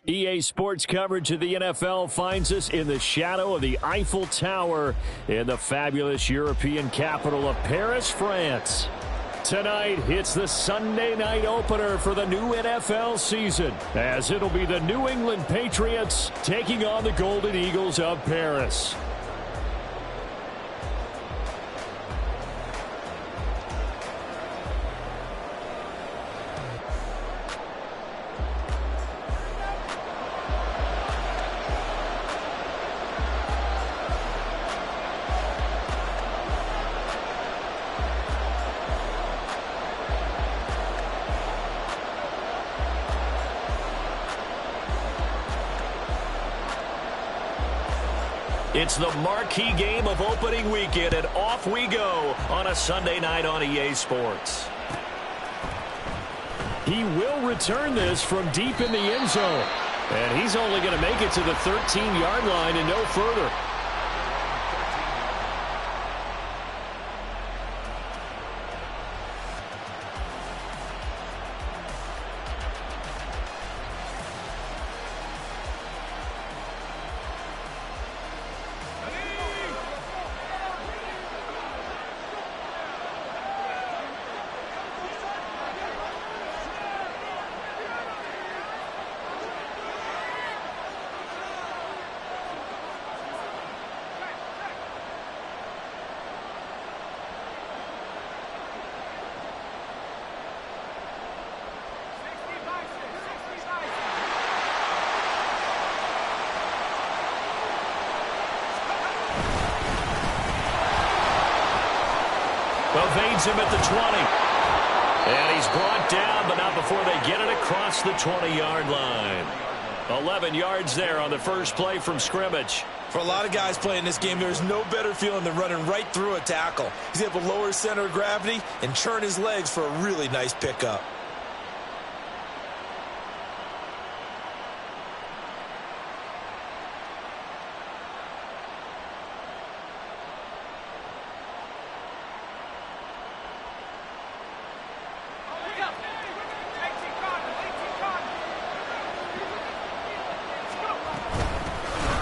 EA Sports coverage of the NFL finds us in the shadow of the Eiffel Tower in the fabulous European capital of Paris, France. Tonight, it's the Sunday night opener for the new NFL season, as it'll be the New England Patriots taking on the Golden Eagles of Paris. It's the marquee game of opening weekend, and off we go on a Sunday night on EA Sports. He will return this from deep in the end zone, and he's only going to make it to the 13-yard line and no further. Evades him at the 20. And he's brought down, but not before they get it across the 20-yard line. 11 yards there on the first play from scrimmage. For a lot of guys playing this game, there's no better feeling than running right through a tackle. He's able to lower his center of gravity and churn his legs for a really nice pickup.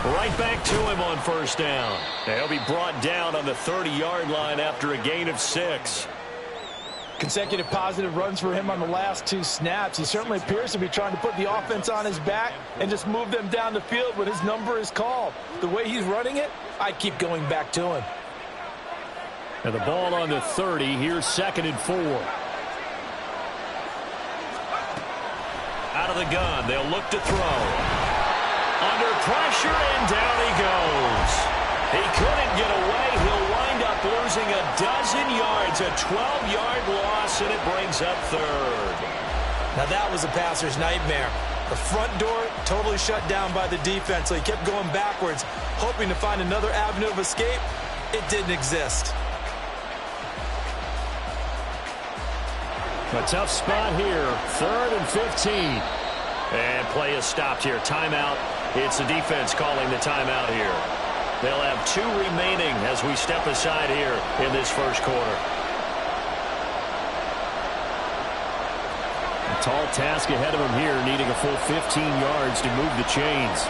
Right back to him on first down. He'll be brought down on the 30-yard line after a gain of 6. Consecutive positive runs for him on the last 2 snaps. He certainly appears to be trying to put the offense on his back and just move them down the field when his number is called. The way he's running it, I keep going back to him. And the ball on the 30. Here's 2nd and 4. Out of the gun. They'll look to throw. Under pressure, and down he goes. He couldn't get away. He'll wind up losing a dozen yards, a 12-yard loss, and it brings up 3rd. Now that was a passer's nightmare. The front door totally shut down by the defense, so he kept going backwards, hoping to find another avenue of escape. It didn't exist. A tough spot here. 3rd and 15. And play is stopped here. Timeout. It's the defense calling the timeout here. They'll have 2 remaining as we step aside here in this first quarter. A tall task ahead of him here, needing a full 15 yards to move the chains.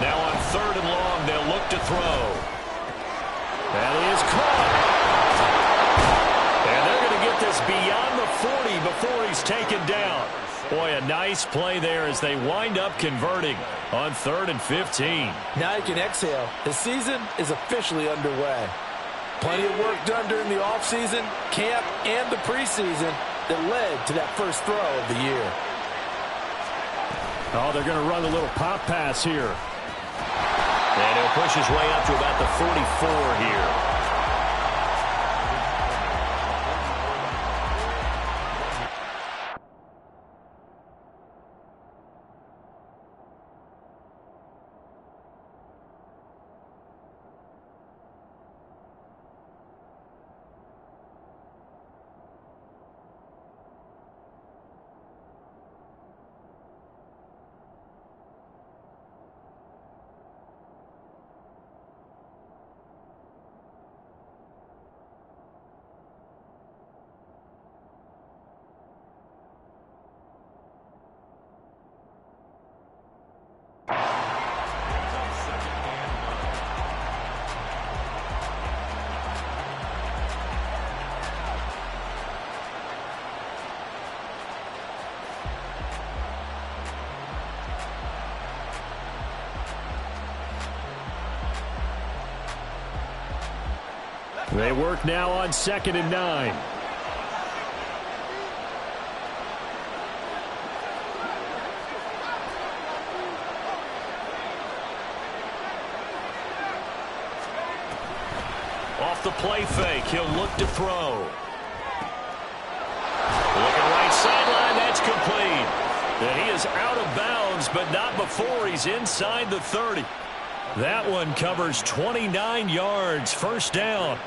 Now on 3rd and long, they'll look to throw. That is caught. And they're going to get this beyond the 40 before he's taken down. Boy, a nice play there as they wind up converting on 3rd and 15. Now you can exhale. The season is officially underway. Plenty of work done during the offseason, camp, and the preseason that led to that first throw of the year. Oh, they're going to run a little pop pass here. And he'll push his way up to about the 44 here. They work now on 2nd and 9. Off the play fake, he'll look to throw. Looking right sideline, that's complete. And he is out of bounds, but not before he's inside the 30. That one covers 29 yards, first down.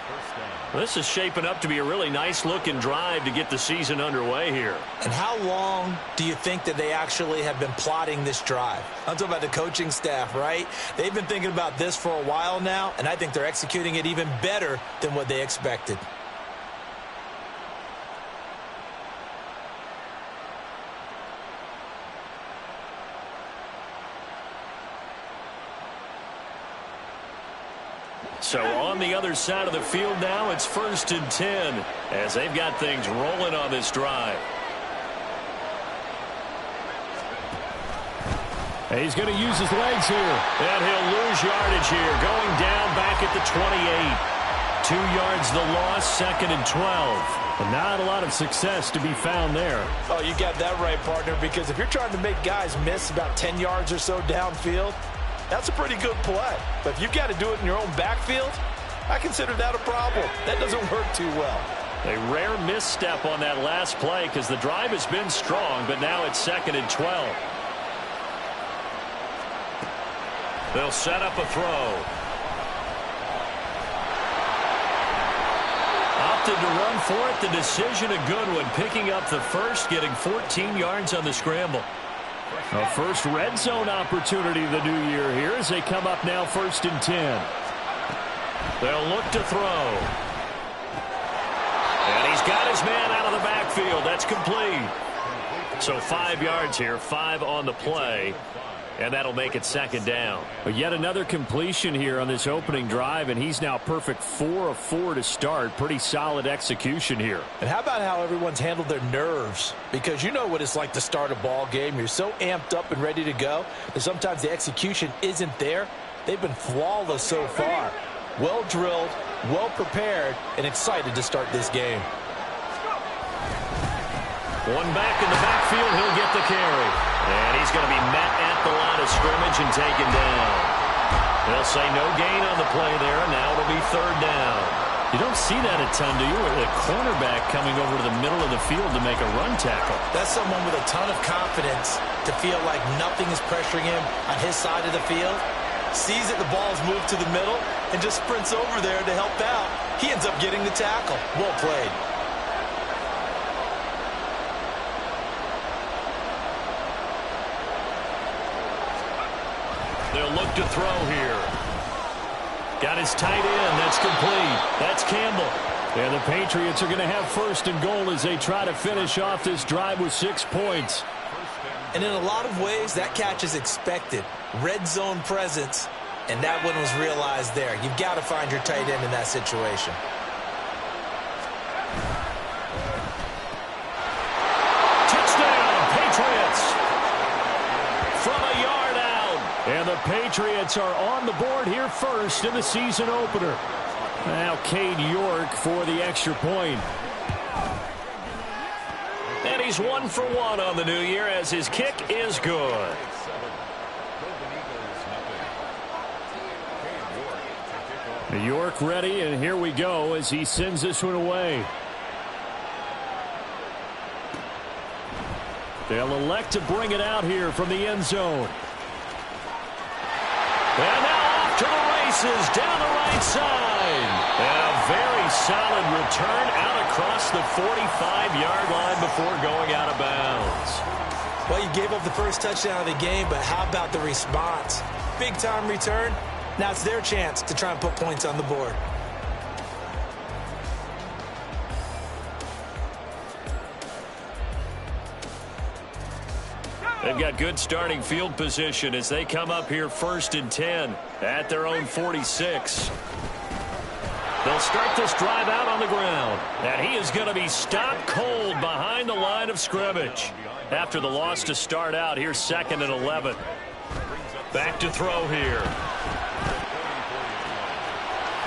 This is shaping up to be a really nice-looking drive to get the season underway here. And how long do you think that they actually have been plotting this drive? I'm talking about the coaching staff, right? They've been thinking about this for a while now, and I think they're executing it even better than what they expected. So on the other side of the field now, it's 1st and 10 as they've got things rolling on this drive. He's going to use his legs here. And he'll lose yardage here, going down back at the 28. 2 yards the loss, 2nd and 12. And not a lot of success to be found there. Oh, you got that right, partner, because if you're trying to make guys miss about 10 yards or so downfield, that's a pretty good play. But if you've got to do it in your own backfield, I consider that a problem. That doesn't work too well. A rare misstep on that last play because the drive has been strong, but now it's 2nd and 12. They'll set up a throw. Opted to run for it. The decision a good one. Picking up the first, getting 14 yards on the scramble. A first red zone opportunity of the new year here as they come up now 1st and 10. They'll look to throw. And he's got his man out of the backfield. That's complete. So 5 yards here, 5 on the play. And that'll make it 2nd down. But yet another completion here on this opening drive, and he's now perfect 4 of 4 to start. Pretty solid execution here. And how about how everyone's handled their nerves? Because you know what it's like to start a ball game. You're so amped up and ready to go that sometimes the execution isn't there. They've been flawless so far. Well drilled, well prepared, and excited to start this game. One back in the backfield, he'll get the carry. And he's going to be met at the line of scrimmage and taken down. They'll say no gain on the play there, and now it'll be 3rd down. You don't see that a ton, do you? With a cornerback coming over to the middle of the field to make a run tackle. That's someone with a ton of confidence to feel like nothing is pressuring him on his side of the field. Sees that the ball's moved to the middle and just sprints over there to help out. He ends up getting the tackle. Well played. They'll look to throw here. Got his tight end. That's complete. That's Campbell. And the Patriots are going to have 1st and goal as they try to finish off this drive with 6 points. And in a lot of ways, that catch is expected. Red zone presence, and that one was realized there. You've got to find your tight end in that situation. Touchdown, Patriots! From a yard out. And the Patriots are on the board here first in the season opener. Now Cade York for the extra point. And he's 1 for 1 on the new year as his kick is good. York ready, and here we go as he sends this one away. They'll elect to bring it out here from the end zone. And now off to the races down the right side. And a very solid return out across the 45-yard line before going out of bounds. Well, you gave up the first touchdown of the game, but how about the response? Big-time return. Now it's their chance to try and put points on the board. They've got good starting field position as they come up here 1st and 10 at their own 46. They'll start this drive out on the ground. And he is going to be stopped cold behind the line of scrimmage. After the loss to start out, here's 2nd and 11. Back to throw here.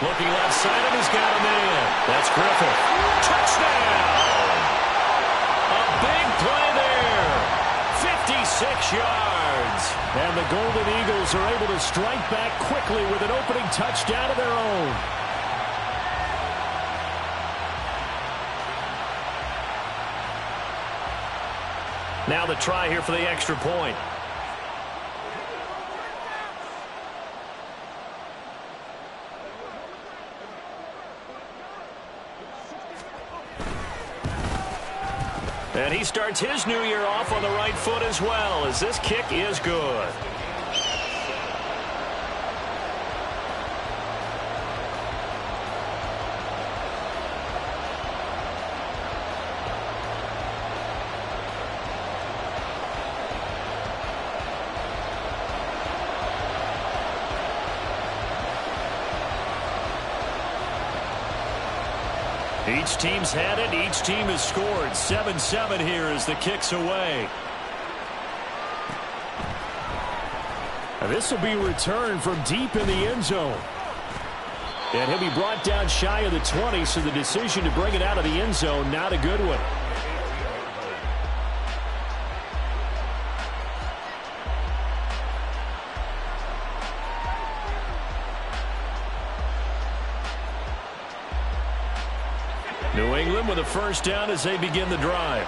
Looking left side, and he's got a man. That's Griffith. Touchdown! A big play there. 56 yards. And the Golden Eagles are able to strike back quickly with an opening touchdown of their own. Now the try here for the extra point. And he starts his new year off on the right foot as well, as this kick is good. Each team's had it. Each team has scored. 7-7 here as the kick's away. And this will be returned from deep in the end zone. And he'll be brought down shy of the 20, so the decision to bring it out of the end zone, not a good one. New England with a first down as they begin the drive.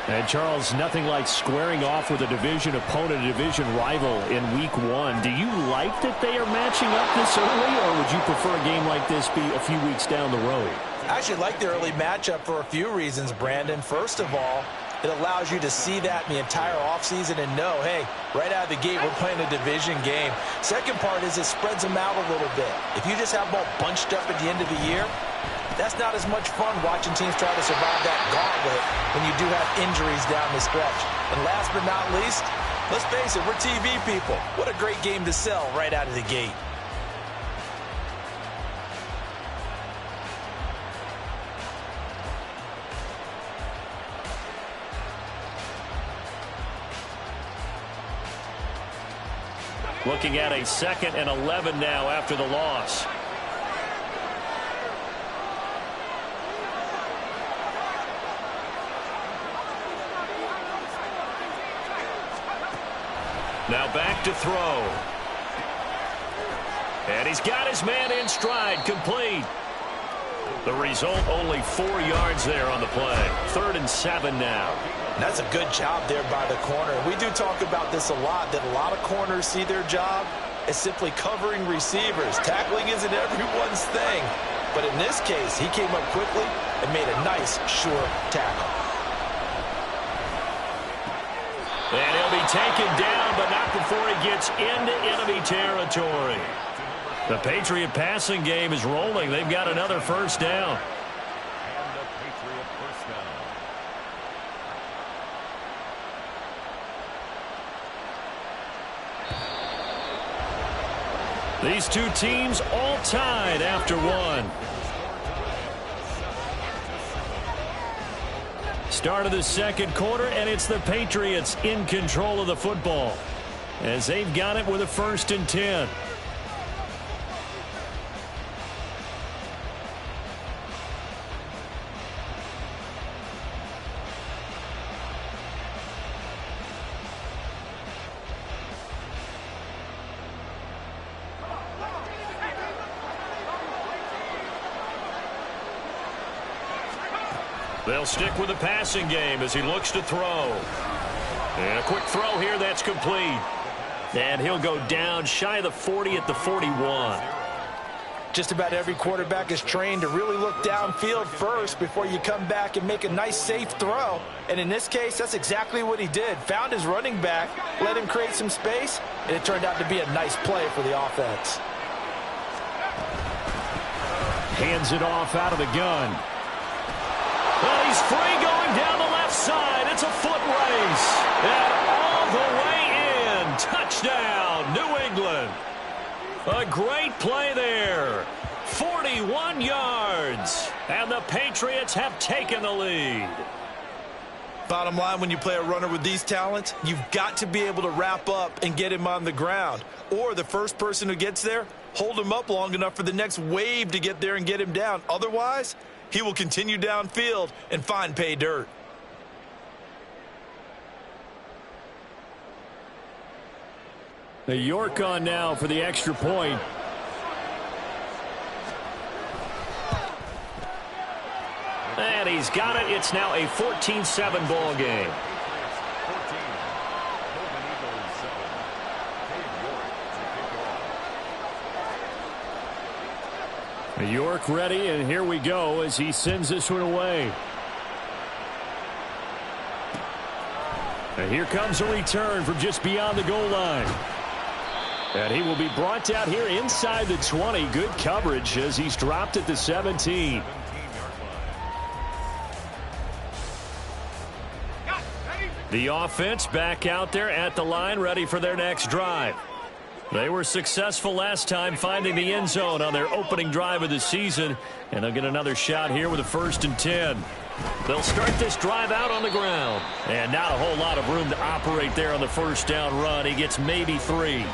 And, Charles, nothing like squaring off with a division opponent, a division rival in Week 1. Do you like that they are matching up this early, or would you prefer a game like this be a few weeks down the road? I actually like the early matchup for a few reasons, Brandon. First of all, it allows you to see that in the entire offseason and know, hey, right out of the gate, we're playing a division game. Second part is it spreads them out a little bit. If you just have them all bunched up at the end of the year, that's not as much fun watching teams try to survive that gauntlet when you do have injuries down the stretch. And last but not least, let's face it, we're TV people. What a great game to sell right out of the gate. Looking at a 2nd and 11 now after the loss. Now back to throw. And he's got his man in stride, complete. The result, only 4 yards there on the play. 3rd and 7 now. And that's a good job there by the corner. We do talk about this a lot, that a lot of corners see their job as simply covering receivers. Tackling isn't everyone's thing. But in this case, he came up quickly and made a nice, sure tackle. And he'll be taken down, but not before he gets into enemy territory. The Patriot passing game is rolling. They've got another first down. These two teams all tied after one. Start of the second quarter, and it's the Patriots in control of the football as they've got it with a 1st and 10. They'll stick with the passing game as he looks to throw. And a quick throw here that's complete. And he'll go down shy of the 40 at the 41. Just about every quarterback is trained to really look downfield first before you come back and make a nice, safe throw. And in this case, that's exactly what he did. Found his running back, let him create some space, and it turned out to be a nice play for the offense. Hands it off out of the gun. Well, he's free going down the left side. It's a foot race. And all the way in. Touchdown, New England. A great play there. 41 yards. And the Patriots have taken the lead. Bottom line, when you play a runner with these talents, you've got to be able to wrap up and get him on the ground. Or the first person who gets there, hold him up long enough for the next wave to get there and get him down. Otherwise, he will continue downfield and find pay dirt. The York on now for the extra point. And he's got it. It's now a 14-7 ball game. York ready, and here we go as he sends this one away. And here comes a return from just beyond the goal line. And he will be brought down here inside the 20. Good coverage as he's dropped at the 17. The offense back out there at the line, ready for their next drive. They were successful last time finding the end zone on their opening drive of the season, and they'll get another shot here with a 1st and 10. They'll start this drive out on the ground, and not a whole lot of room to operate there on the first down run. He gets maybe 3.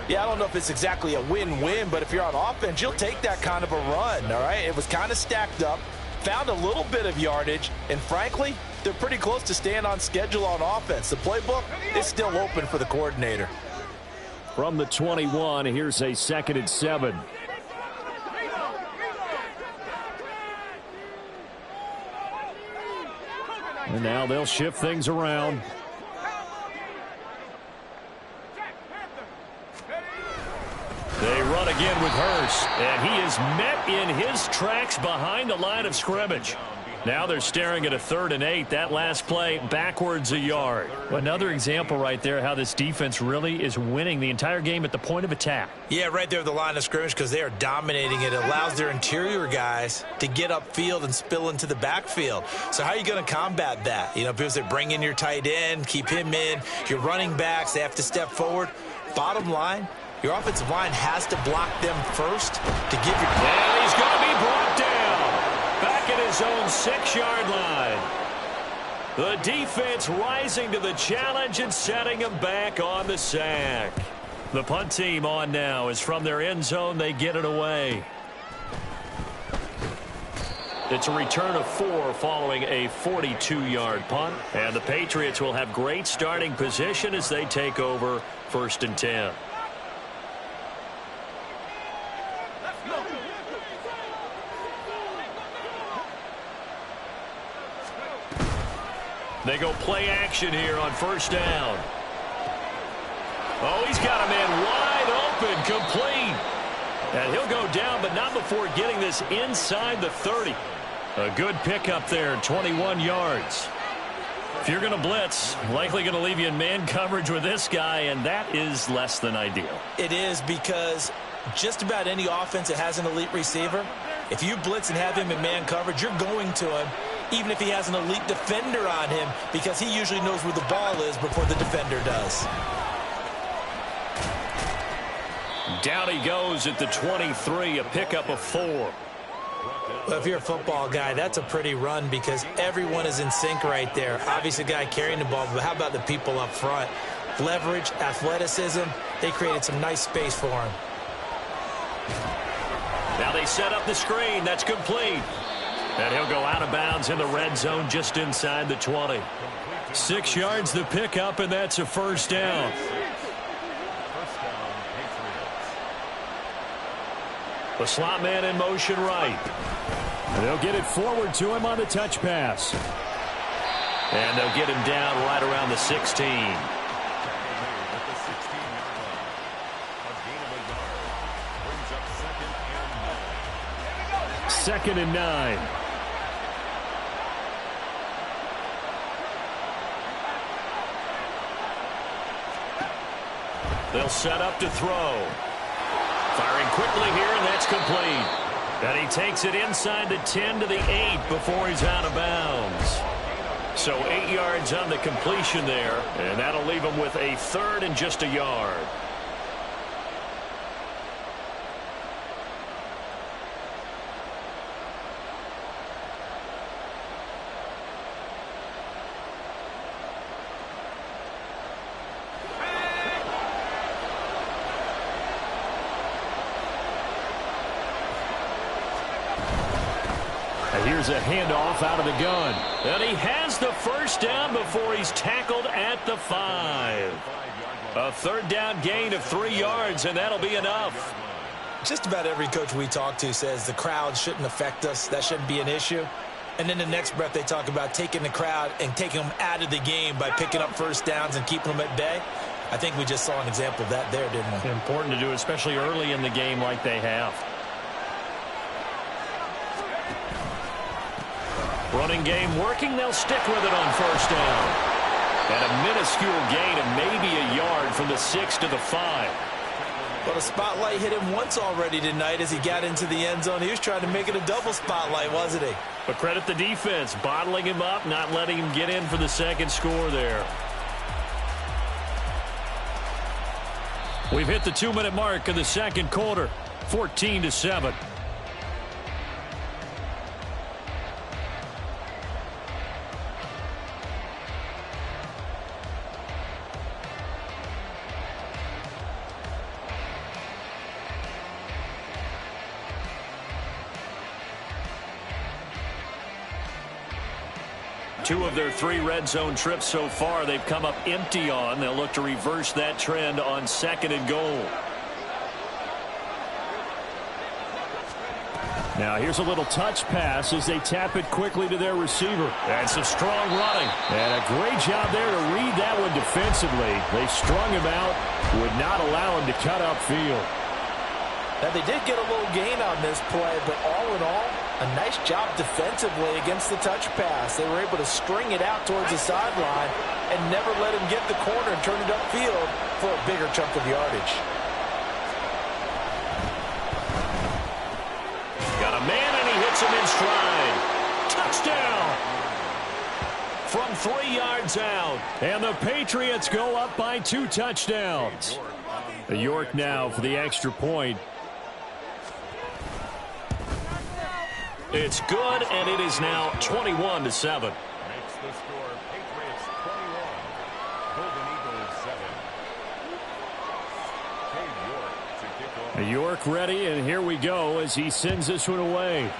Yeah, I don't know if it's exactly a win-win, but if you're on offense, you'll take that kind of a run, all right? It was kind of stacked up, found a little bit of yardage, and frankly, they're pretty close to staying on schedule on offense. The playbook is still open for the coordinator. From the 21, here's a 2nd and 7. And now they'll shift things around. They run again with Hurst, and he is met in his tracks behind the line of scrimmage. Now they're staring at a 3rd and 8. That last play backwards a yard. Another example right there how this defense really is winning the entire game at the point of attack. Yeah, right there at the line of scrimmage because they are dominating it. It allows their interior guys to get upfield and spill into the backfield. So how are you going to combat that? You know, because they bring in your tight end, keep him in. Your running backs, they have to step forward. Bottom line, your offensive line has to block them first to give you... And he's going to be brought down. Back at his own 6-yard line. The defense rising to the challenge and setting him back on the sack. The punt team on now is from their end zone. They get it away. It's a return of 4 following a 42-yard punt. And the Patriots will have great starting position as they take over 1st and 10. They go play action here on 1st down. Oh, he's got a man wide open, complete. And he'll go down, but not before getting this inside the 30. A good pickup there, 21 yards. If you're going to blitz, likely going to leave you in man coverage with this guy, and that is less than ideal. It is because just about any offense that has an elite receiver, if you blitz and have him in man coverage, you're going to him, even if he has an elite defender on him, because he usually knows where the ball is before the defender does. Down he goes at the 23, a pickup of 4. Well, if you're a football guy, that's a pretty run because everyone is in sync right there. Obviously, the guy carrying the ball, but how about the people up front? Leverage, athleticism, they created some nice space for him. Now they set up the screen. That's complete. And he'll go out of bounds in the red zone just inside the 20. 6 yards the pickup, and that's a 1st down. The slot man in motion right. And they'll get it forward to him on the touch pass. And they'll get him down right around the 16. Second and 9. They'll set up to throw. Firing quickly here, and that's complete. And he takes it inside the 10 to the 8 before he's out of bounds. So 8 yards on the completion there, and that'll leave him with a 3rd and just a yard. Here's a handoff out of the gun. And he has the first down before he's tackled at the 5. A third down gain of 3 yards, and that'll be enough. Just about every coach we talk to says the crowd shouldn't affect us. That shouldn't be an issue. And then the next breath they talk about taking the crowd and taking them out of the game by picking up first downs and keeping them at bay. I think we just saw an example of that there, didn't we? Important to do, especially early in the game like they have. Running game working. They'll stick with it on first down. And a minuscule gain of maybe a yard from the 6 to the 5. Well, the spotlight hit him once already tonight as he got into the end zone. He was trying to make it a double spotlight, wasn't he? But credit the defense, bottling him up, not letting him get in for the second score there. We've hit the 2-minute mark of the second quarter, 14-7. Two of their 3 red zone trips so far they've come up empty on. They'll look to reverse that trend on 2nd and goal. Now here's a little touch pass as they tap it quickly to their receiver. And some strong running. And a great job there to read that one defensively. They strung him out, would not allow him to cut upfield. Now, they did get a little gain on this play, but all in all, a nice job defensively against the touch pass. They were able to string it out towards the sideline and never let him get the corner and turn it upfield for a bigger chunk of yardage. Got a man, and he hits him in stride. Touchdown! From 3 yards out. And the Patriots go up by 2 touchdowns. York now for the extra point. It's good, and it is now 21-7. Makes the score Patriots 21, Golden Eagles 7. Cade York to kick off. York ready, and here we go as he sends this one away.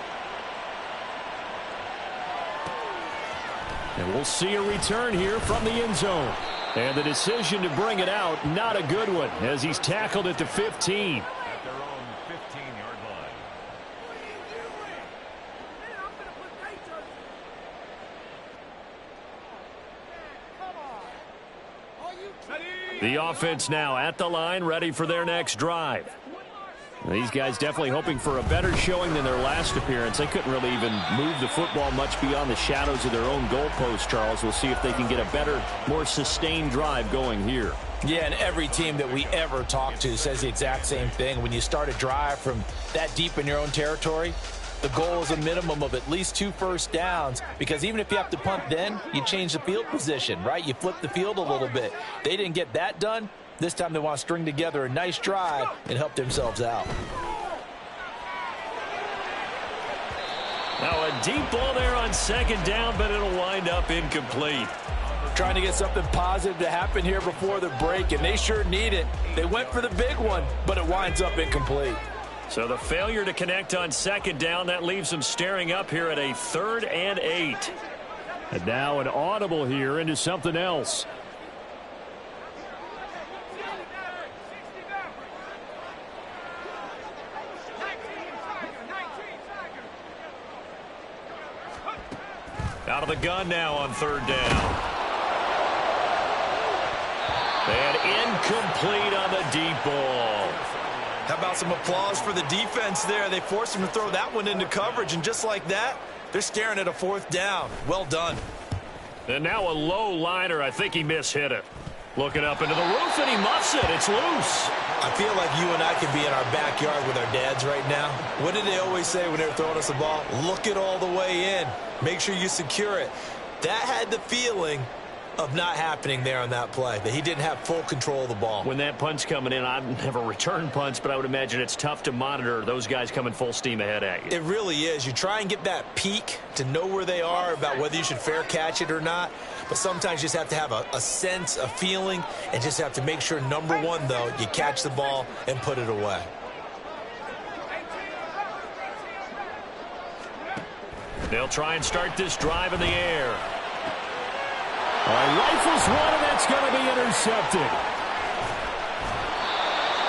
And we'll see a return here from the end zone. And the decision to bring it out, not a good one, as he's tackled at the 15. At their own 15-yard line. The offense now at the line, ready for their next drive. These guys definitely hoping for a better showing than their last appearance. They couldn't really even move the football much beyond the shadows of their own goalpost, Charles. We'll see if they can get a better, more sustained drive going here. Yeah, and every team that we ever talk to says the exact same thing. When you start a drive from that deep in your own territory, the goal is a minimum of at least 2 first downs, because even if you have to punt then, you change the field position, right? You flip the field a little bit. They didn't get that done. This time they want to string together a nice drive and help themselves out. Now a deep ball there on 2nd down, but it'll wind up incomplete. Trying to get something positive to happen here before the break, and they sure need it. They went for the big one, but it winds up incomplete. So the failure to connect on 2nd down, that leaves them staring up here at a 3rd and 8. And now an audible here into something else. Out of the gun now on 3rd down. And incomplete on the deep ball. How about some applause for the defense there? They forced him to throw that one into coverage, and just like that, they're staring at a 4th down. Well done. And now a low liner. I think he mishit it. Looking up into the roof, and he muffs it. It's loose. I feel like you and I could be in our backyard with our dads right now. What did they always say when they were throwing us the ball? Look it all the way in. Make sure you secure it. That had the feeling of not happening there on that play, that he didn't have full control of the ball. When that punt's coming in, I've never returned punts, but I would imagine it's tough to monitor those guys coming full steam ahead at you. It really is. You try and get that peek to know where they are, about whether you should fair catch it or not. But sometimes you just have to have a sense, a feeling, and just have to make sure, number one, though, you catch the ball and put it away. They'll try and start this drive in the air. Rifles one, and that's going to be intercepted.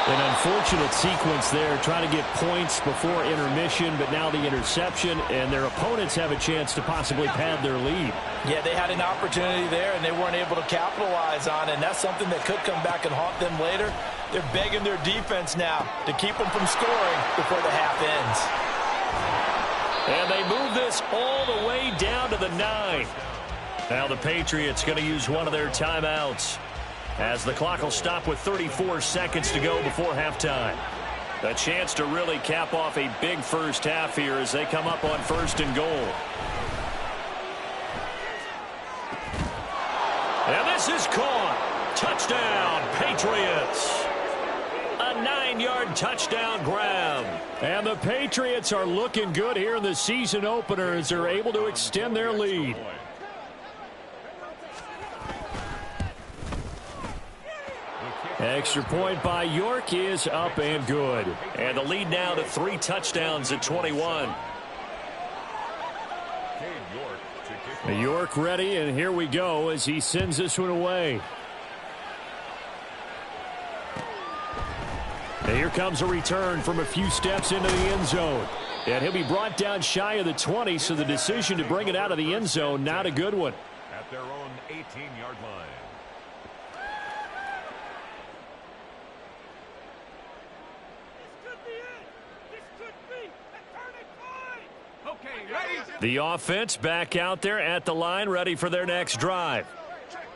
An unfortunate sequence there, trying to get points before intermission, but now the interception, and their opponents have a chance to possibly pad their lead. Yeah, they had an opportunity there, and they weren't able to capitalize on it, and that's something that could come back and haunt them later. They're begging their defense now to keep them from scoring before the half ends. And they move this all the way down to the 9. Now the Patriots going to use one of their timeouts, as the clock will stop with 34 seconds to go before halftime. A chance to really cap off a big first half here as they come up on 1st and goal. And this is caught. Touchdown, Patriots. A 9-yard touchdown grab. And the Patriots are looking good here in the season opener as they're able to extend their lead. Extra point by York is up and good. And the lead now to 3 touchdowns at 21. York ready, and here we go as he sends this one away. And here comes a return from a few steps into the end zone. And he'll be brought down shy of the 20, so the decision to bring it out of the end zone, not a good one. At their own 18-yard line. The offense back out there at the line, ready for their next drive.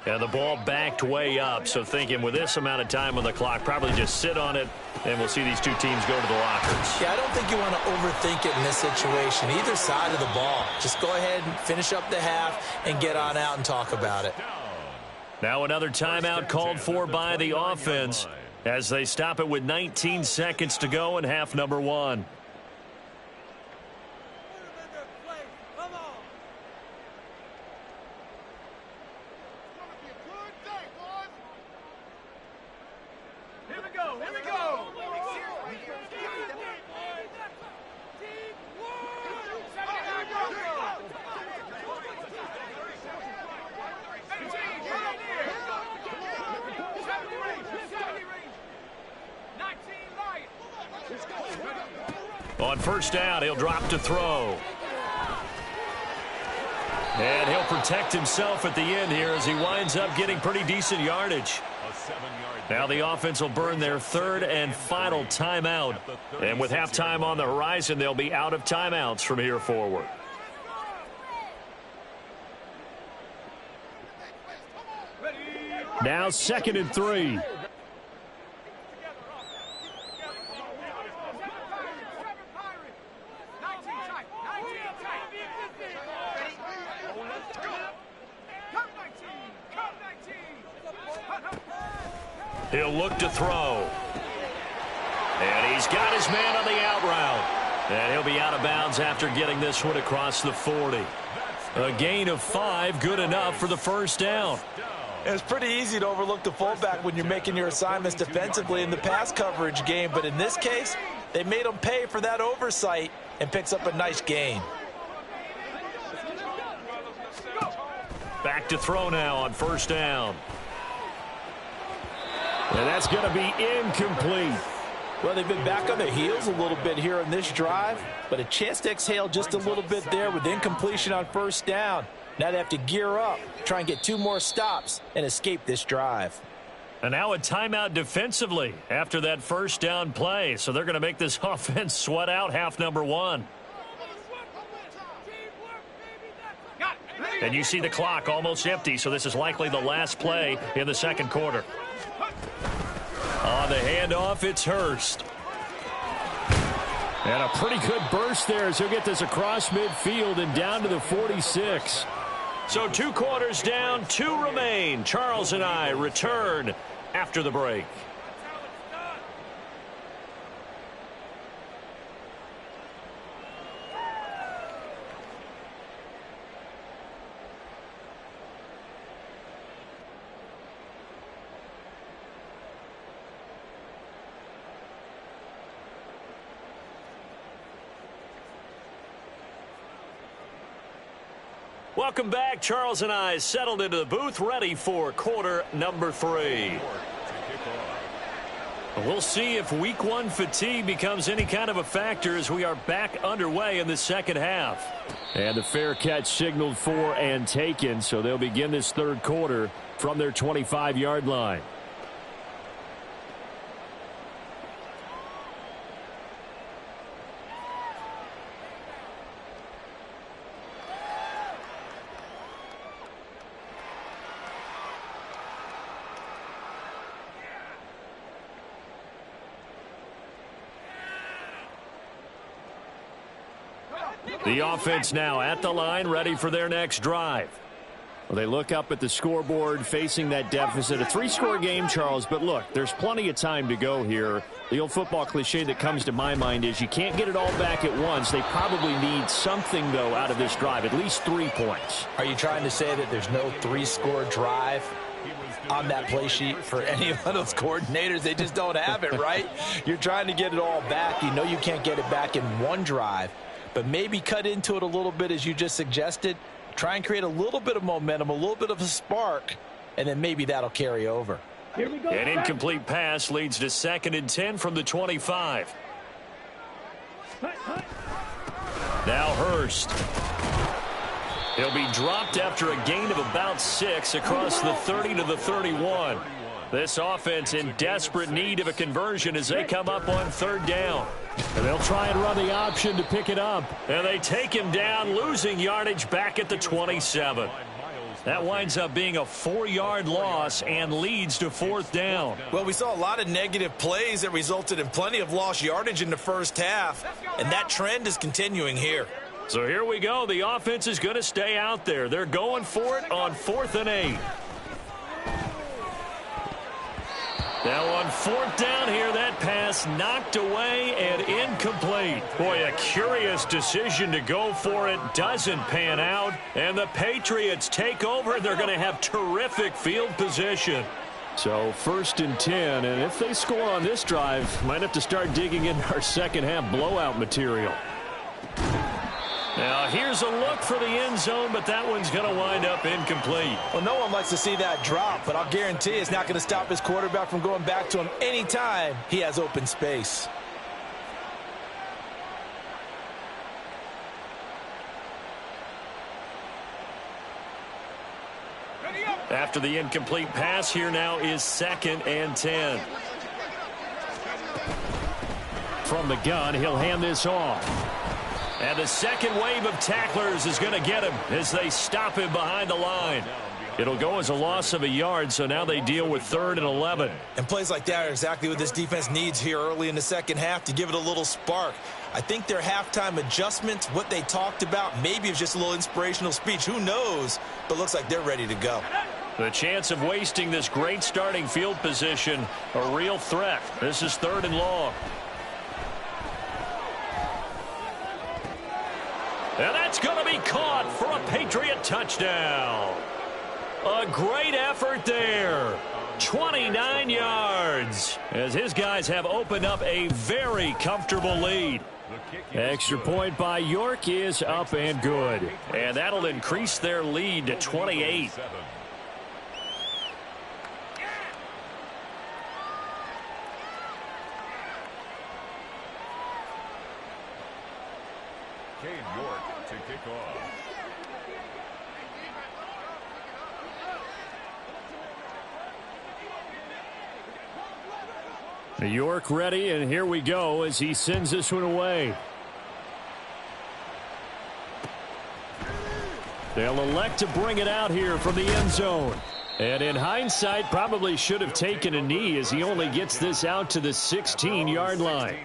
And the ball backed way up, so thinking with this amount of time on the clock, probably just sit on it, and we'll see these two teams go to the lockers. Yeah, I don't think you want to overthink it in this situation. Either side of the ball. Just go ahead and finish up the half and get on out and talk about it. Now another timeout called for by the offense as they stop it with 19 seconds to go in half number 1. On 1st down, he'll drop to throw. And he'll protect himself at the end here as he winds up getting pretty decent yardage. Now the offense will burn their 3rd and final timeout. And with halftime on the horizon, they'll be out of timeouts from here forward. Now 2nd and 3. He'll look to throw. And he's got his man on the out route. And he'll be out of bounds after getting this one across the 40. A gain of 5, good enough for the 1st down. It's pretty easy to overlook the fullback when you're making your assignments defensively in the pass coverage game. But in this case, they made him pay for that oversight and picks up a nice gain. Back to throw now on 1st down. And that's going to be incomplete. Well, they've been back on their heels a little bit here in this drive, but a chance to exhale just a little bit there with incompletion on 1st down. Now they have to gear up, try and get 2 more stops, and escape this drive. And now a timeout defensively after that 1st down play. So they're going to make this offense sweat out half number 1. And you see the clock almost empty, so this is likely the last play in the 2nd quarter. On the handoff, it's Hurst. And a pretty good burst there as he'll get this across midfield and down to the 46. So 2 quarters down, 2 remain. Charles and I return after the break. Welcome back. Charles and I settled into the booth, ready for quarter number 3. We'll see if week 1 fatigue becomes any kind of a factor as we are back underway in the second half. And the fair catch signaled for and taken, so they'll begin this third quarter from their 25-yard line. The offense now at the line, ready for their next drive. Well, they look up at the scoreboard, facing that deficit. A 3-score game, Charles, but look, there's plenty of time to go here. The old football cliche that comes to my mind is you can't get it all back at once. They probably need something, though, out of this drive, at least 3 points. Are you trying to say that there's no 3-score drive on that play sheet for any of those coordinators? They just don't have it, right? You're trying to get it all back. You know you can't get it back in one drive. But maybe cut into it a little bit, as you just suggested. Try and create a little bit of momentum, a little bit of a spark, and then maybe that'll carry over. Here we go. An incomplete pass leads to 2nd and 10 from the 25. Now Hurst. He'll be dropped after a gain of about 6 across the 30 to the 31. This offense in desperate need of a conversion as they come up on 3rd down. And they'll try and run the option to pick it up. And they take him down, losing yardage back at the 27. That winds up being a 4-yard loss and leads to 4th down. Well, we saw a lot of negative plays that resulted in plenty of lost yardage in the first half, and that trend is continuing here. So here we go. The offense is going to stay out there. They're going for it on 4th and 8. Now on 4th down here, that pass knocked away and incomplete. Boy, a curious decision to go for it. Doesn't pan out. And the Patriots take over. They're going to have terrific field position. So 1st and 10. And if they score on this drive, might have to start digging in our second half blowout material. Now here's a look for the end zone, but that one's going to wind up incomplete. Well, no one likes to see that drop, but I'll guarantee it's not going to stop his quarterback from going back to him anytime he has open space. After the incomplete pass, here now is 2nd and 10. From the gun, he'll hand this off. And the second wave of tacklers is going to get him as they stop him behind the line. It'll go as a loss of a yard, so now they deal with 3rd and 11. And plays like that are exactly what this defense needs here early in the second half to give it a little spark. I think their halftime adjustments, what they talked about, maybe it's just a little inspirational speech. Who knows? But looks like they're ready to go. The chance of wasting this great starting field position, a real threat. This is 3rd and long. And that's going to be caught for a Patriot touchdown. A great effort there. 29 yards as his guys have opened up a very comfortable lead. Extra point by York is up and good. And that'll increase their lead to 28. York to kick off. York ready, and here we go as he sends this one away. They'll elect to bring it out here from the end zone. And in hindsight, probably should have taken a knee as he only gets this out to the 16-yard line.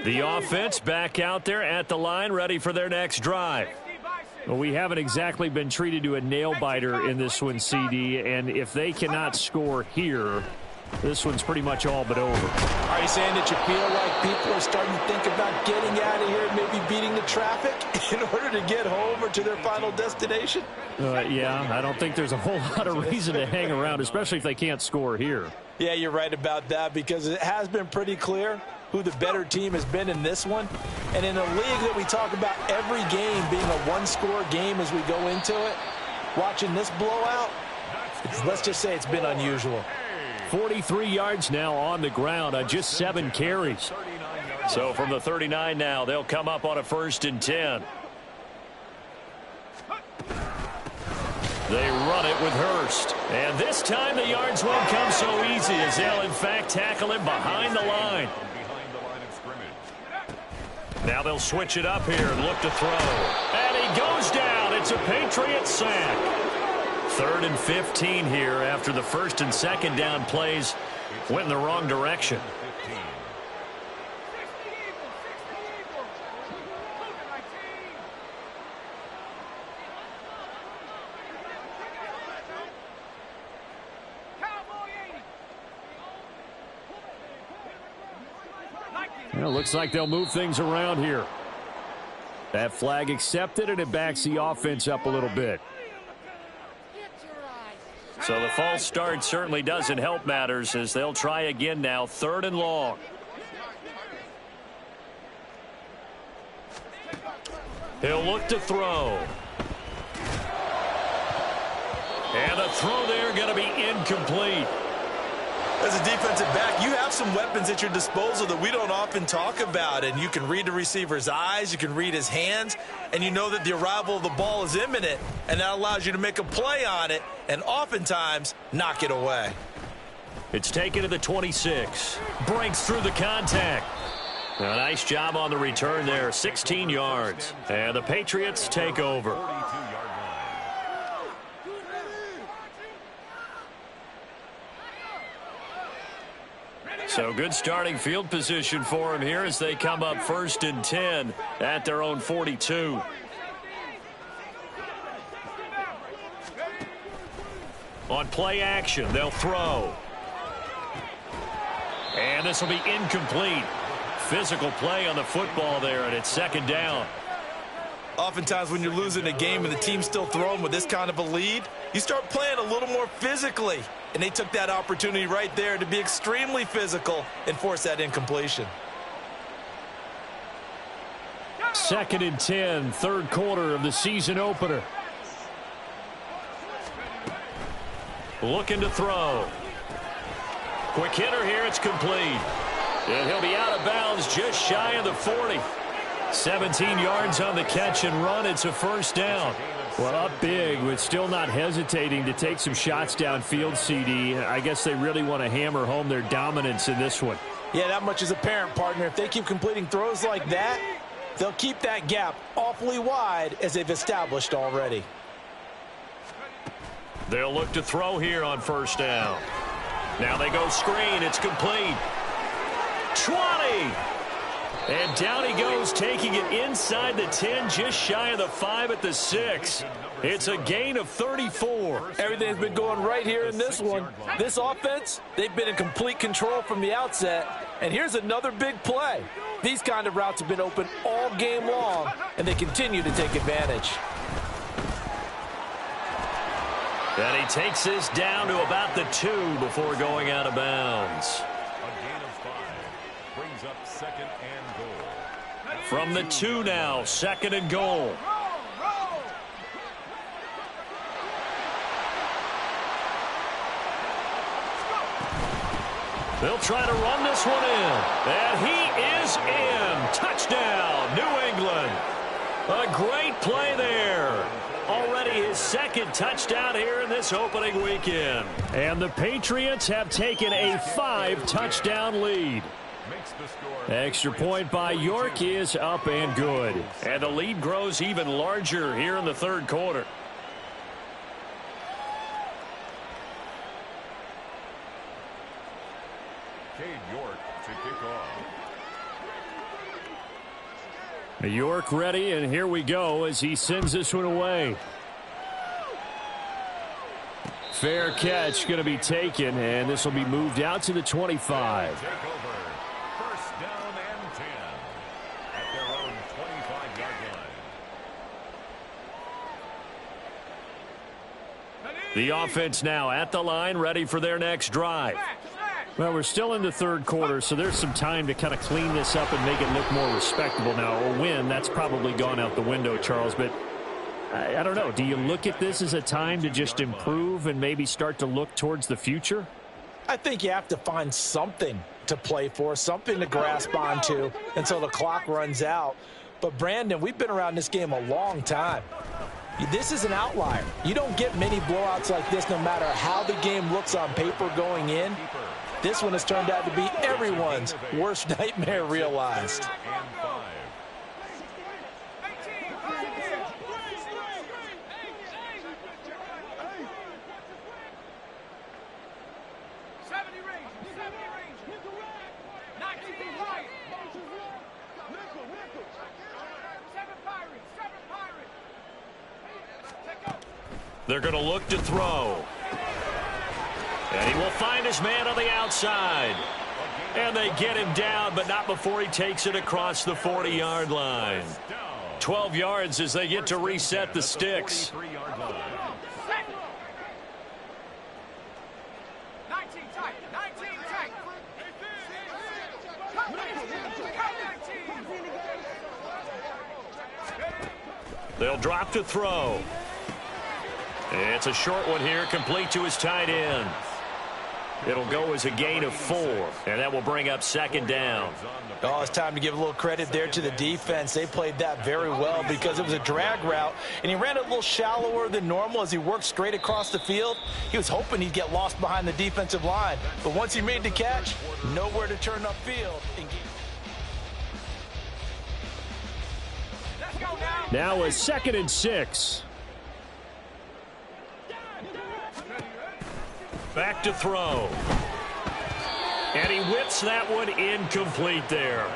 The offense back out there at the line, ready for their next drive. Well, we haven't exactly been treated to a nail-biter in this one, CD, and if they cannot score here, This one's pretty much all but over. Are you saying that you feel like people are starting to think about getting out of here and maybe beating the traffic in order to get home or to their final destination? Yeah, I don't think there's a whole lot of reason to hang around, especially if they can't score here. Yeah, you're right about that, because it has been pretty clear who the better team has been in this one. And in a league that we talk about every game being a one-score game as we go into it, watching this blowout, let's just say it's been unusual. 43 yards now on the ground on just 7 carries. So from the 39 now, they'll come up on a 1st and 10. They run it with Hurst. And this time the yards won't come so easy, as they'll in fact tackle him behind the line. Now they'll switch it up here and look to throw. And he goes down. It's a Patriot sack. 3rd and 15 here after the 1st and 2nd down plays went in the wrong direction. Well, looks like they'll move things around here. That flag accepted, and it backs the offense up a little bit. So the false start certainly doesn't help matters, as they'll try again now, 3rd and long. He'll look to throw. And the throw there going to be incomplete. As a defensive back, you have some weapons at your disposal that we don't often talk about, and you can read the receiver's eyes, you can read his hands, and you know that the arrival of the ball is imminent, and that allows you to make a play on it and oftentimes knock it away. It's taken to the 26. Breaks through the contact. A nice job on the return there, 16 yards. And the Patriots take over. So good starting field position for him here as they come up 1st and 10 at their own 42. On play action, they'll throw. And this will be incomplete. Physical play on the football there, and it's 2nd down. Oftentimes when you're losing a game and the team's still throwing with this kind of a lead, you start playing a little more physically. And they took that opportunity right there to be extremely physical and force that incompletion. 2nd and 10, 3rd quarter of the season opener. Looking to throw. Quick hitter here, it's complete. And he'll be out of bounds just shy of the 40. 17 yards on the catch and run. It's a 1st down. Well, up big, but still not hesitating to take some shots downfield, CD. I guess they really want to hammer home their dominance in this one. Yeah, that much is apparent, partner. If they keep completing throws like that, they'll keep that gap awfully wide, as they've established already. They'll look to throw here on 1st down. Now they go screen. It's complete. 20. And down he goes, taking it inside the 10, just shy of the 5 at the 6. It's a gain of 34. Everything's been going right here in this one. This offense, they've been in complete control from the outset. And here's another big play. These kind of routes have been open all game long, and they continue to take advantage. And he takes this down to about the 2 before going out of bounds. A gain of 5 brings up 2nd and goal. From the 2 now, 2nd and goal. They'll try to run this one in. And he is in. Touchdown, New England. A great play there. Already his 2nd touchdown here in this opening weekend. And the Patriots have taken a 5-touchdown lead. Extra point by York is up and good. And the lead grows even larger here in the 3rd quarter. Cade York to kick off. York ready, and here we go as he sends this one away. Fair catch going to be taken, and this will be moved out to the 25. Take over. First down and 10 at their own 25-yard line. The offense now at the line, ready for their next drive. Well, we're still in the third quarter, so there's some time to kind of clean this up and make it look more respectable now. A win, that's probably gone out the window, Charles, but I don't know. Do you look at this as a time to just improve and maybe start to look towards the future? I think you have to find something to play for, something to grasp onto until the clock runs out. But, Brandon, we've been around this game a long time. This is an outlier. You don't get many blowouts like this no matter how the game looks on paper going in. This one has turned out to be everyone's worst nightmare realized. And 5. They're going to look to throw. And he will find his man on the outside. And they get him down, but not before he takes it across the 40-yard line. 12 yards as they get to reset the sticks. 43-yard line. They'll drop to throw. It's a short one here, complete to his tight end. It'll go as a gain of 4, and that will bring up second down. Oh, it's time to give a little credit there to the defense. They played that very well because it was a drag route, and he ran a little shallower than normal as he worked straight across the field. He was hoping he'd get lost behind the defensive line, but once he made the catch, nowhere to turn upfield. Now a 2nd and 6. Back to throw. And he whips that one incomplete there.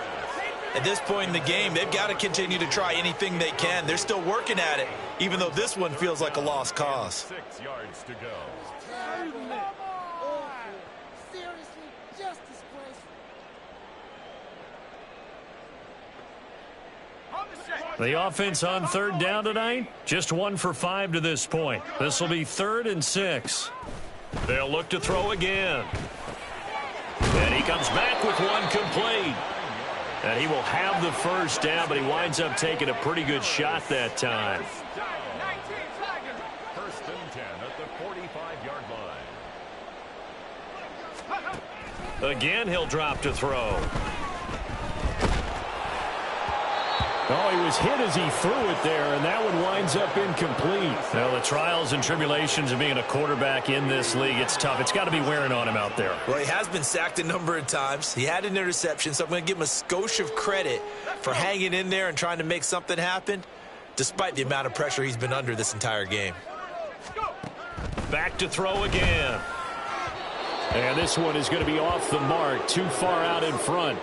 At this point in the game, they've got to continue to try anything they can. They're still working at it, even though this one feels like a lost cause. 6 yards to go. Seriously, just disgraceful. The offense on 3rd down tonight, just 1 for 5 to this point. This will be 3rd and 6. They'll look to throw again. And he comes back with one complete. And he will have the first down, but he winds up taking a pretty good shot that time. First and 10 at the 45-yard line. Again, he'll drop to throw. Oh, he was hit as he threw it there, and that one winds up incomplete. Well, the trials and tribulations of being a quarterback in this league, it's tough. It's got to be wearing on him out there. Well, he has been sacked a number of times. He had an interception, so I'm going to give him a skosh of credit for hanging in there and trying to make something happen, despite the amount of pressure he's been under this entire game. Back to throw again. And this one is going to be off the mark, too far out in front.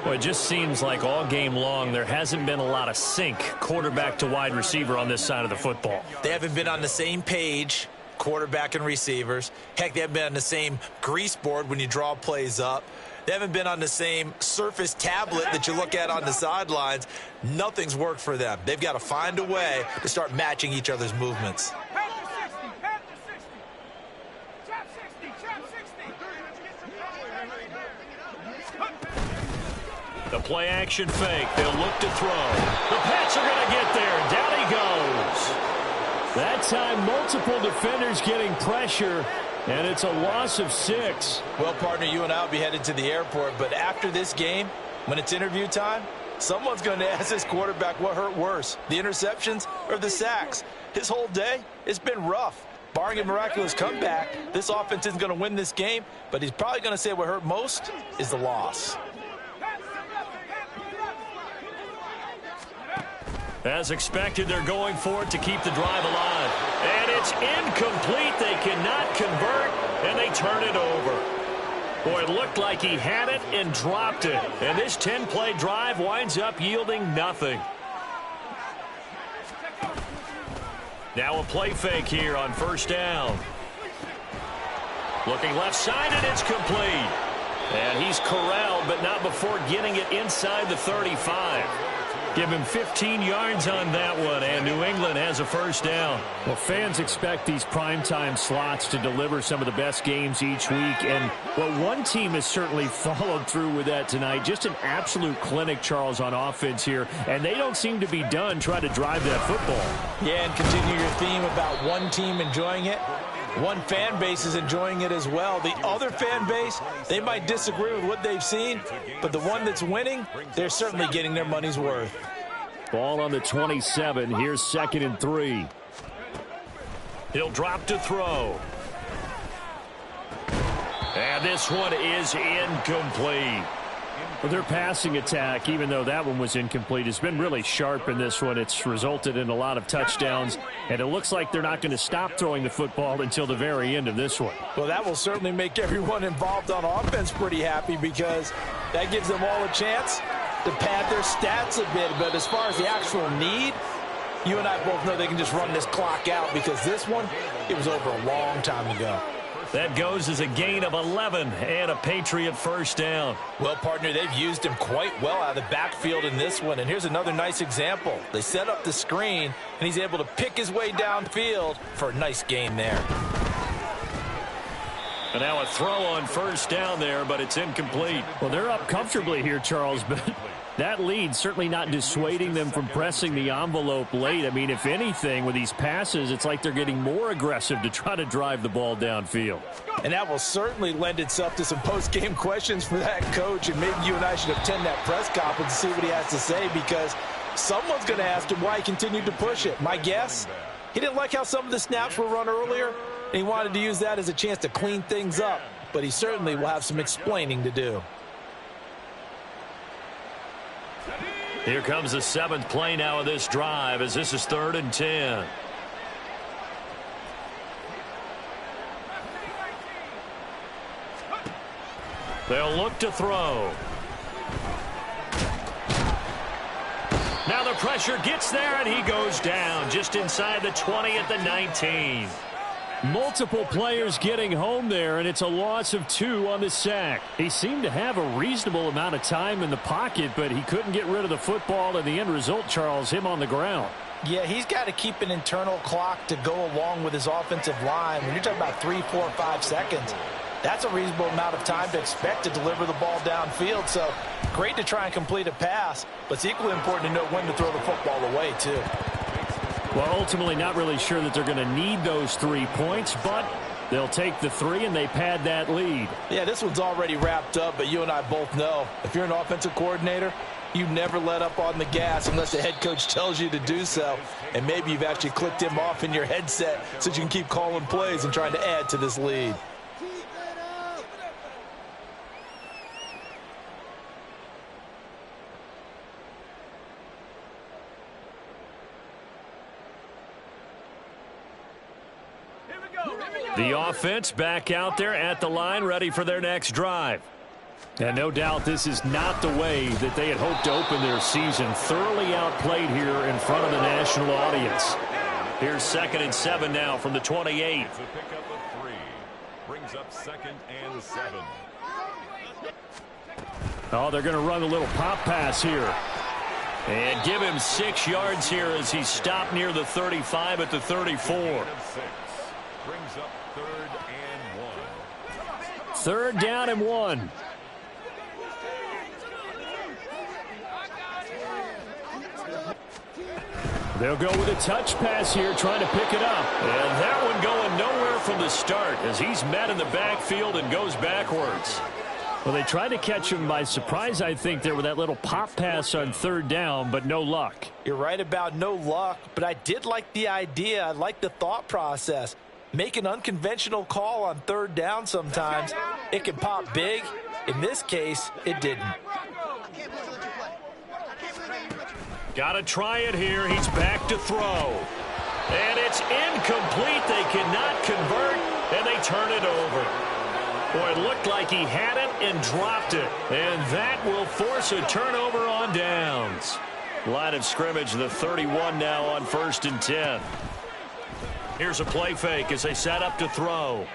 Well, it just seems like all game long there hasn't been a lot of sync quarterback to wide receiver on this side of the football. They haven't been on the same page, quarterback and receivers. Heck, they haven't been on the same grease board when you draw plays up. They haven't been on the same Surface tablet that you look at on the sidelines. Nothing's worked for them. They've got to find a way to start matching each other's movements. The play action fake. They'll look to throw. The Pats are going to get there. Down he goes. That time, multiple defenders getting pressure, and it's a loss of 6. Well, partner, you and I will be headed to the airport, but after this game, when it's interview time, someone's going to ask this quarterback what hurt worse, the interceptions or the sacks. His whole day, it's been rough. Barring a miraculous comeback, this offense isn't going to win this game, but he's probably going to say what hurt most is the loss. As expected, they're going for it to keep the drive alive. And it's incomplete. They cannot convert, and they turn it over. Boy, it looked like he had it and dropped it. And this 10-play drive winds up yielding nothing. Now a play fake here on first down. Looking left side, and it's complete. And he's corralled, but not before getting it inside the 35. Give him 15 yards on that one, and New England has a first down. Well, fans expect these primetime slots to deliver some of the best games each week, and one team has certainly followed through with that tonight. Just an absolute clinic, Charles, on offense here, and they don't seem to be done trying to drive that football. Yeah, and continue your theme about one team enjoying it. One fan base is enjoying it as well. The other fan base, they might disagree with what they've seen, but the one that's winning, they're certainly getting their money's worth. Ball on the 27. Here's 2nd and 3. He'll drop to throw. And this one is incomplete. Well, their passing attack, even though that one was incomplete, has been really sharp in this one. It's resulted in a lot of touchdowns, and it looks like they're not going to stop throwing the football until the very end of this one. Well, that will certainly make everyone involved on offense pretty happy because that gives them all a chance to pad their stats a bit. But as far as the actual need, you and I both know they can just run this clock out because this one, it was over a long time ago. That goes as a gain of 11 and a Patriot first down. Well, partner, they've used him quite well out of the backfield in this one. And here's another nice example. They set up the screen, and he's able to pick his way downfield for a nice gain there. And now a throw on first down there, but it's incomplete. Well, they're up comfortably here, Charles, but that lead certainly not dissuading them from pressing the envelope late. I mean, if anything, with these passes, it's like they're getting more aggressive to try to drive the ball downfield. And that will certainly lend itself to some post-game questions for that coach, and maybe you and I should attend that press conference and see what he has to say, because someone's going to ask him why he continued to push it. My guess, he didn't like how some of the snaps were run earlier, and he wanted to use that as a chance to clean things up, but he certainly will have some explaining to do. Here comes the 7th play now of this drive as this is 3rd and 10. They'll look to throw. Now the pressure gets there, and he goes down just inside the 20 at the 19. Multiple players getting home there, and it's a loss of 2 on the sack. He seemed to have a reasonable amount of time in the pocket, but he couldn't get rid of the football, and the end result, Charles, him on the ground. Yeah, he's got to keep an internal clock to go along with his offensive line. When you're talking about 3, 4, 5 seconds, that's a reasonable amount of time to expect to deliver the ball downfield. So great to try and complete a pass, but it's equally important to know when to throw the football away, too. Well, ultimately not really sure that they're going to need those 3 points, but they'll take the 3 and they pad that lead. Yeah, this one's already wrapped up, but you and I both know if you're an offensive coordinator, you never let up on the gas unless the head coach tells you to do so. And maybe you've actually clicked him off in your headset so you can keep calling plays and trying to add to this lead. The offense back out there at the line, ready for their next drive. And no doubt this is not the way that they had hoped to open their season. Thoroughly outplayed here in front of the national audience. Here's 2nd and 7 now from the 28. It's a pickup of 3. Brings up 2nd and 7. Oh, they're going to run a little pop pass here. And give him 6 yards here as he stopped near the 35 at the 34. Brings up 3rd and 1. 3rd down and 1. They'll go with a touch pass here, trying to pick it up. And that one going nowhere from the start as he's met in the backfield and goes backwards. Well, they tried to catch him by surprise, I think, there with that little pop pass on 3rd down, but no luck. You're right about no luck, but I did like the idea. I like the thought process. Make an unconventional call on 3rd down sometimes. It can pop big. In this case, it didn't. Got to try it here. He's back to throw. And it's incomplete. They cannot convert, and they turn it over. Boy, it looked like he had it and dropped it. And that will force a turnover on downs. Line of scrimmage, the 31 now on 1st and 10. Here's a play fake as they set up to throw.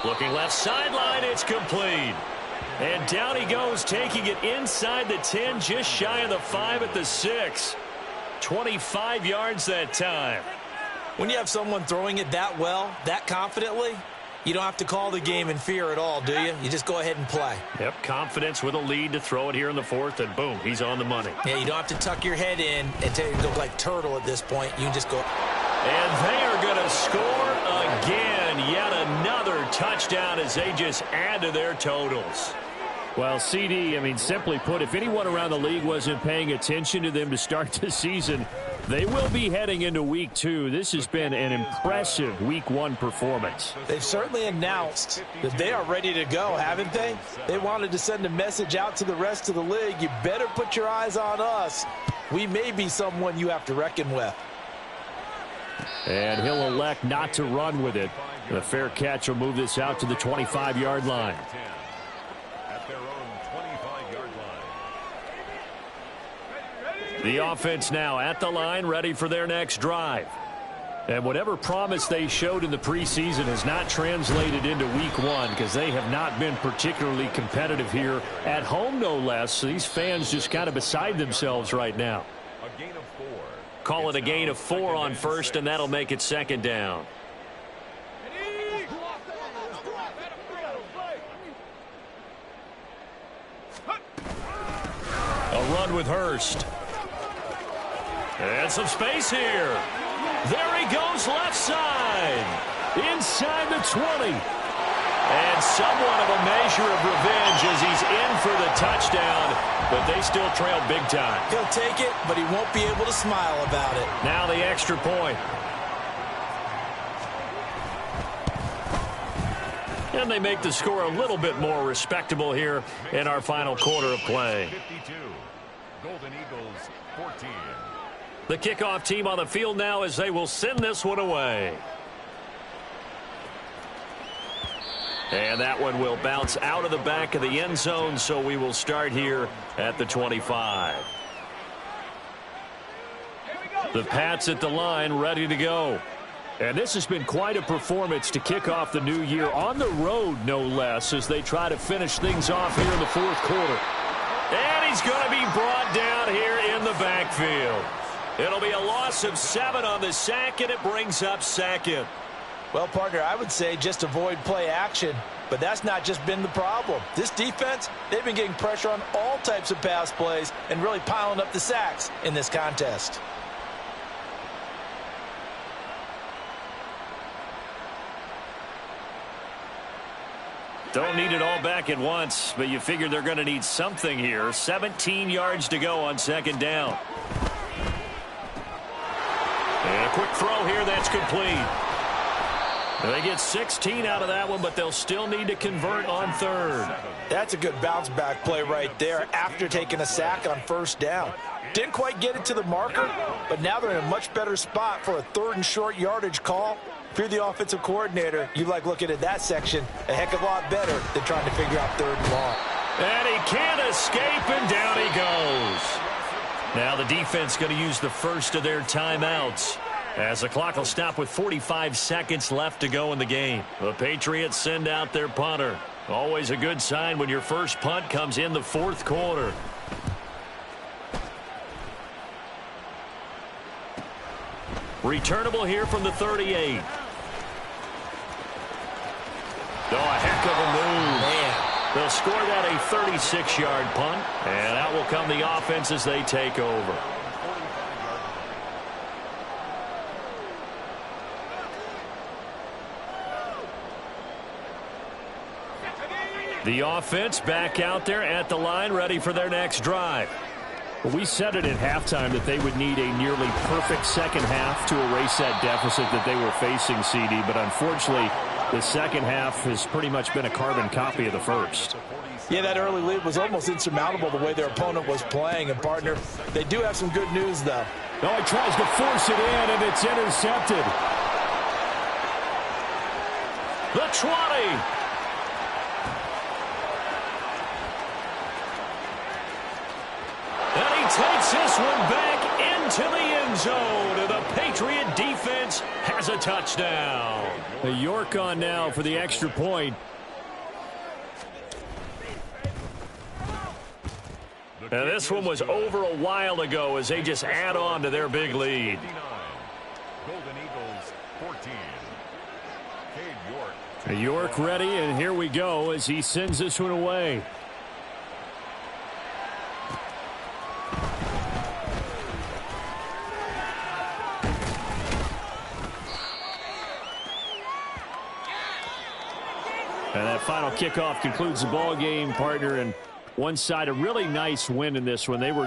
Looking left sideline, it's complete. And down he goes, taking it inside the 10, just shy of the 5 at the 6. 25 yards that time. When you have someone throwing it that well, that confidently, you don't have to call the game in fear at all, do you? You just go ahead and play. Yep, confidence with a lead to throw it here in the 4th, and boom, he's on the money. Yeah, you don't have to tuck your head in and go like turtle at this point. You can just go. And they are going to score again. Yet another touchdown as they just add to their totals. Well, CD, I mean, simply put, if anyone around the league wasn't paying attention to them to start the season, they will be heading into Week 2. This has been an impressive Week 1 performance. They've certainly announced that they are ready to go, haven't they? They wanted to send a message out to the rest of the league. You better put your eyes on us. We may be someone you have to reckon with. And he'll elect not to run with it. The fair catch will move this out to the 25-yard line. The offense now at the line, ready for their next drive. And whatever promise they showed in the preseason has not translated into Week 1 because they have not been particularly competitive here at home, no less. So these fans just kind of beside themselves right now. A gain of 4. Call it a gain of 4 on first, and that'll make it 2nd down. A run with Hurst. And some space here. There he goes left side. Inside the 20. And somewhat of a measure of revenge as he's in for the touchdown. But they still trail big time. He'll take it, but he won't be able to smile about it. Now the extra point. And they make the score a little bit more respectable here in our final quarter of play. 52. Golden Eagles 14. The kickoff team on the field now as they will send this one away. And that one will bounce out of the back of the end zone, so we will start here at the 25. The Pats at the line, ready to go. And this has been quite a performance to kick off the new year on the road, no less, as they try to finish things off here in the 4th quarter. And he's going to be brought down here in the backfield. It'll be a loss of 7 on the sack, and it brings up 2nd. Well, partner, I would say just avoid play action, but that's not just been the problem. This defense, they've been getting pressure on all types of pass plays and really piling up the sacks in this contest. Don't need it all back at once, but you figure they're going to need something here. 17 yards to go on 2nd down. And a quick throw here, that's complete. They get 16 out of that one, but they'll still need to convert on 3rd. That's a good bounce-back play right there after taking a sack on 1st down. Didn't quite get it to the marker, but now they're in a much better spot for a 3rd and short yardage call. If you're the offensive coordinator, you like looking at that section a heck of a lot better than trying to figure out 3rd and long. And he can't escape, and down he goes. Now the defense going to use the first of their timeouts, as the clock will stop with 45 seconds left to go in the game. The Patriots send out their punter. Always a good sign when your first punt comes in the 4th quarter. Returnable here from the 38. Oh, a heck of a move. Man. They'll score that a 36-yard punt, and out will come the offense as they take over. The offense back out there at the line, ready for their next drive. Well, we said it at halftime that they would need a nearly perfect second half to erase that deficit that they were facing, CD, but unfortunately, the second half has pretty much been a carbon copy of the first. Yeah, that early lead was almost insurmountable the way their opponent was playing. And, partner, they do have some good news, though. Oh, he tries to force it in, and it's intercepted. The 20. And he takes this one back into the end zone, and the Patriot defense has a touchdown. York on now for the extra point. And this one was over a while ago as they just add on to their big lead. Golden Eagles 14. Cade York. York ready, and here we go as he sends this one away. And that final kickoff concludes the ball game, partner. And one side, a really nice win in this one. They were